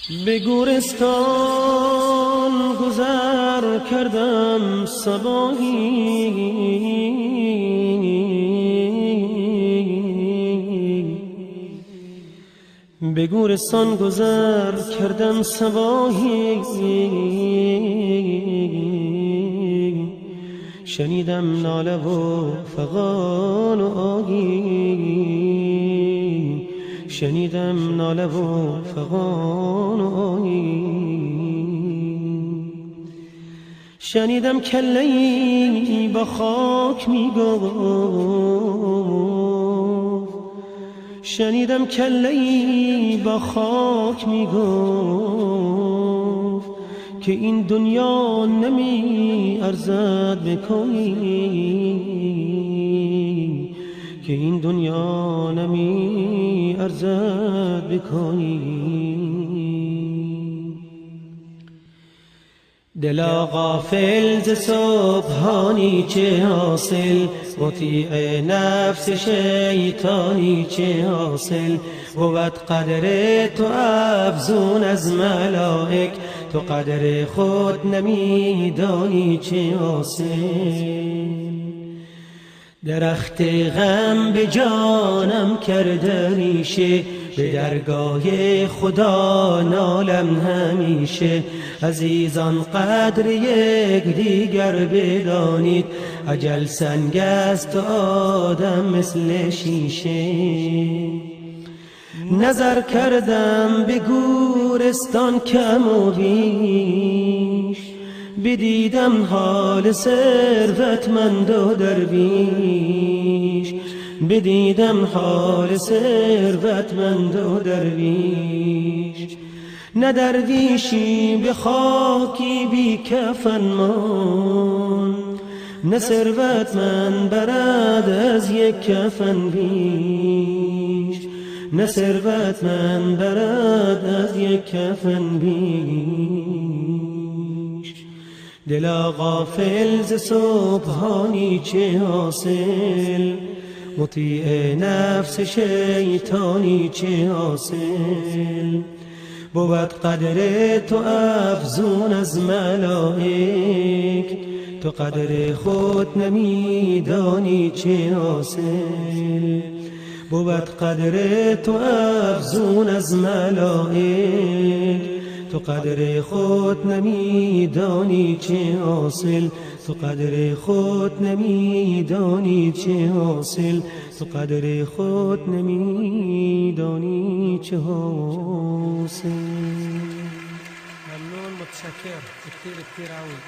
به گورستان گذر کردم صباحی، به گورستان گذر کردم صباحی، شنیدم ناله و فغان و آهی، شنیدم ناله و فغان و آهی، شنیدم کله‌ای با خاک میگفت، شنیدم کله‌ای با خاک میگفت که این دنیا نمی ارزد بکنی، که این دنیا نمی ارزد بکنی. دلا غافل ز سبحانی چه حاصل، مطیع نفس شیطانی چه حاصل، بود قدر تو افزون از ملائک، تو قدر خود نمیدانی چه حاصل. درخت غم به جانم کرده ریشه، به درگاه خدا نالم همیشه. عزیزان قدر یک دیگر بدانید، اجل سنگ است و آدم مثل شیشه. نظر کردم به گورستان کم و بیش، بدیدم حال ثروتمند و درویش، بدیدم حال ثروتمند و درویش. نه درویشی به خاکی بی کفن ماند، نه ثروتمند برد از یک کفن بیش، نه ثروتمند برد از یک کفن بیش. دلا غافل ز سبحانی چه حاصل، مطیع نفس شیطانی چه حاصل. بود قدر تو افزون از ملائک، تو قدر خود نمیدانی چه حاصل. بود قدر تو افزون از ملائک، تو قدر خود نمیدانی چه حاصل. تو قدر خود نمیدانی چه حاصل، تو قدر خود نمیدانی چه حاصل. ممنون، متشکر، كتير عون.